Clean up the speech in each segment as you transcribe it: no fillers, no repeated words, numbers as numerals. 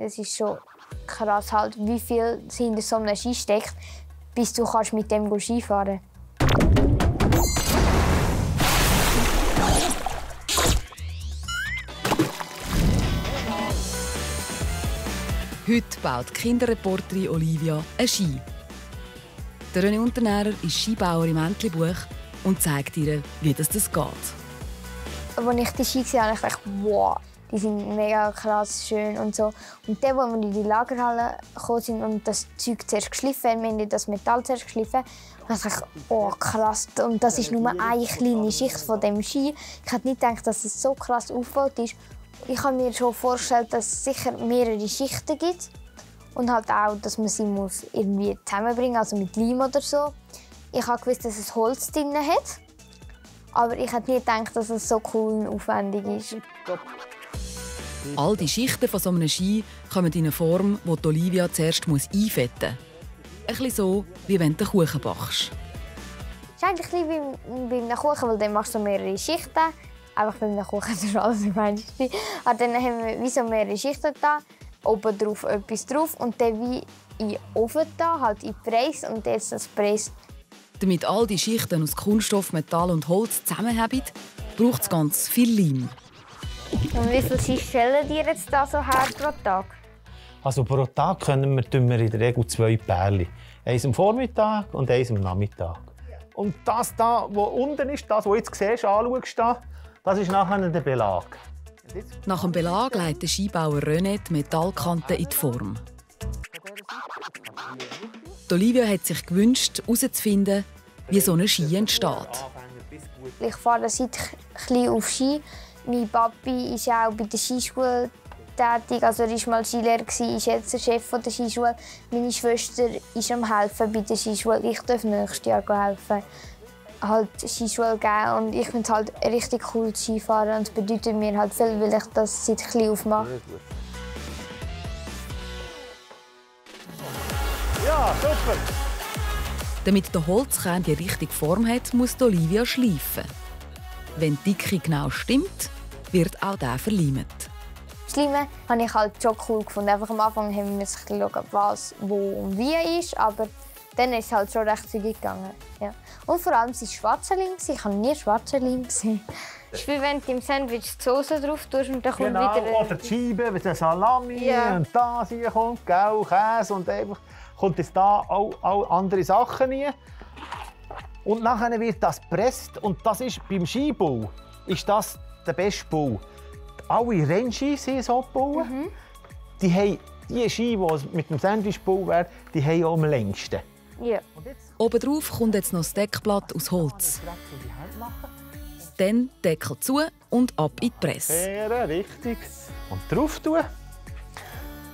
Es ist schon krass, halt, wie viel hinter so einem Ski steckt, bis du kannst mit dem Skifahren kannst. Heute baut die Kinderreporterin Olivia einen Ski. Der René Unternährer ist Skibauer im Entlebuch und zeigt ihr, wie das geht. Als ich die Ski gesehen habe, dachte ich, wow, die sind mega krass schön und so. Und dann, als wir in die Lagerhalle gekommen sind und das Zeug zuerst geschliffen haben, wir haben das Metall zuerst geschliffen, dachte ich, oh krass, und das ist nur eine kleine Schicht von dem Ski. Ich hätte nicht gedacht, dass es so krass aufgebaut ist. Ich kann mir schon vorstellen, dass es sicher mehrere Schichten gibt. Und halt auch, dass man sie irgendwie zusammenbringen muss, also mit Leim oder so. Ich habe gewusst, dass es Holz drin hat. Aber ich hätte nie gedacht, dass es so cool und aufwendig ist. All die Schichten von so einem Ski kommen in eine Form, die Olivia zuerst einfetten muss. Ein bisschen so, wie wenn du einen Kuchen backst. Es ist eigentlich wie bei einem Kuchen, weil dann machst du mehrere Schichten. Einfach bei einem Kuchen ist alles im Einstieg. Aber dann haben wir wie so mehrere Schichten da, oben drauf etwas drauf und dann wie in den Ofen da, halt in die Preis und jetzt das Preis. Damit all die Schichten aus Kunststoff, Metall und Holz zusammenhalten, braucht es ganz viel Leim. Und wie viel stellen die jetzt da so her pro Tag? Also pro Tag können wir in der Regel 2 Pärchen. Eins am Vormittag und eins am Nachmittag. Und das da, was unten ist, das, was du jetzt siehst, anschaust, das ist nachher der Belag. Nach dem Belag legt der Skibauer René die Metallkanten in die Form. Olivia hat sich gewünscht, herauszufinden, wie so ein Ski entsteht. Ich fahre seit klein auf Ski. Mein Papi ist auch bei der Skischule tätig. Also er war mal Skilehrer, ist jetzt der Chef der Skischule. Meine Schwester ist am Helfen bei der Skischule. Ich darf nächstes Jahr helfen. Halt Skischule geben. Und ich finde es halt richtig cool, Skifahren. Und es bedeutet mir halt viel, weil ich das seit klein auf mache. Ja, super! Damit der Holzkern die richtige Form hat, muss Olivia schleifen. Wenn die Dicke genau stimmt, wird auch der verleimt. Das Leimen habe ich halt schon cool gefunden. Einfach am Anfang haben wir geschaut, was, wo und wie ist, aber dann ist es halt schon recht zügig gegangen. Ja. Und vor allem sind schwarze Leim. Ich habe nie schwarze Leim gesehen. Es ist wie wenn du im Sandwich die Soße drauf tust und dann kommt genau, wieder... oder die Scheibe, mit der Salami ja. Und das hier kommt, Käse und einfach kommt jetzt da auch andere Sachen rein. Und nachher wird das gepresst und das ist beim Skibau ist das der beste Bau. Alle Rennski sind so gebaut. Die haben die Ski, die mit dem Sandwich gebaut werden, die haben auch am längsten. Ja. Obendrauf kommt jetzt noch das Deckblatt aus Holz. Dann Deckel zu und ab in die Presse. Sehr richtig. Und drauf tun.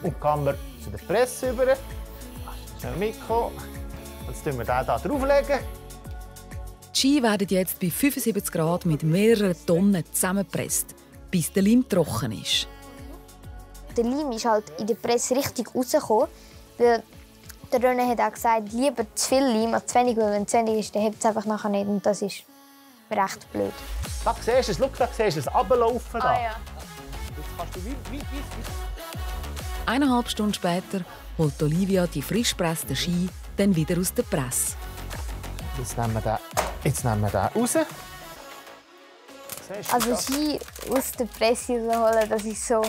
Und kann man zu der Presse rüber. Schnell mitkommen. Jetzt legen wir den hier drauflegen. Die Ski werden jetzt bei 75 Grad mit mehreren Tonnen zusammengepresst, bis der Leim trocken ist. Der Leim ist halt in der Presse richtig rausgekommen. Weil der René hat auch gesagt, lieber zu viel Leim als zu wenig, weil wenn es zu wenig ist, dann hebt es einfach nachher nicht. Und das ist recht blöd. Da siehst du es, schau, da siehst du es runterlaufen. Ah, ja. Jetzt kannst du wie. 1,5 Stunden später holt Olivia die frisch gepressten Ski dann wieder aus der Presse. Jetzt nehmen wir den raus. Also Ski aus der Presse rausholen, das ist so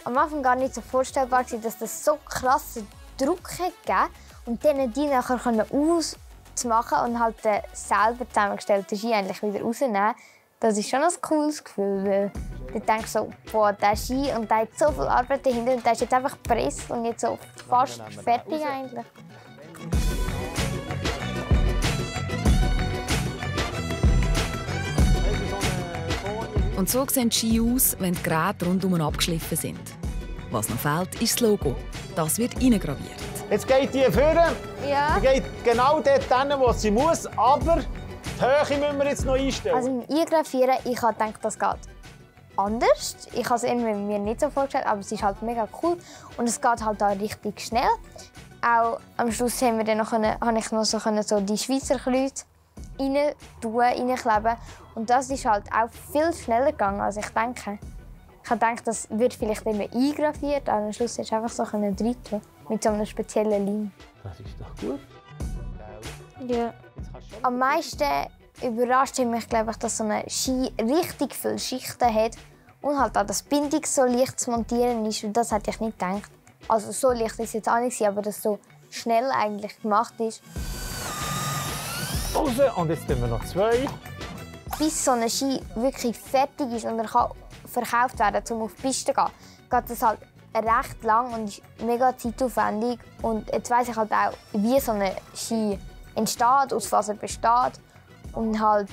am Anfang gar nicht so vorstellbar, dass das so krassen Druck gegeben und dann die nachher auszumachen und halt den selber zusammengestellten Ski eigentlich wieder rausnehmen. Das ist schon ein cooles Gefühl, weil du denkst so, boah, der Ski und der hat so viel Arbeit dahinter und der ist jetzt einfach gepresst und jetzt so fast fertig eigentlich. Und so sehen die Ski aus, wenn die Geräte rundum abgeschliffen sind. Was noch fehlt, ist das Logo. Das wird eingraviert. Jetzt geht die vorne. Ja. Die geht genau dort hin, wo sie muss, aber die Höhe müssen wir jetzt noch einstellen. Also im Eingravieren, ich habe gedacht, das geht anders. Ich habe es mir nicht so vorgestellt, aber es ist halt mega cool. Und es geht halt auch richtig schnell. Auch am Schluss haben wir dann noch habe ich noch so die Schweizer Kreuz reinkleben. Und das ist halt auch viel schneller gegangen, als ich denke. Ich habe gedacht, das wird vielleicht immer eingraviert, aber am Schluss hast du einfach so rein tun mit so einem speziellen Leim. Das ist doch gut. Ja. Am meisten überrascht hat mich, glaube ich, dass so eine Ski richtig viele Schichten hat und halt auch das Bindung so leicht zu montieren ist. Und das hätte ich nicht gedacht. Also so leicht ist es jetzt auch nicht, aber dass es so schnell eigentlich gemacht ist. Raus, und jetzt tun wir noch 2. Bis so ein Ski wirklich fertig ist und er kann verkauft werden, um auf die Piste zu gehen, geht das halt recht lang und ist mega zeitaufwendig. Und jetzt weiss ich halt auch, wie so ein Ski entsteht, aus was er besteht. Und halt,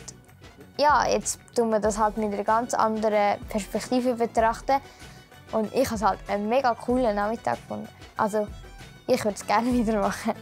ja, jetzt tun wir das halt mit einer ganz anderen Perspektive betrachten. Und ich habe es halt einen mega coolen Nachmittag gefunden. Also, ich würde es gerne wieder machen.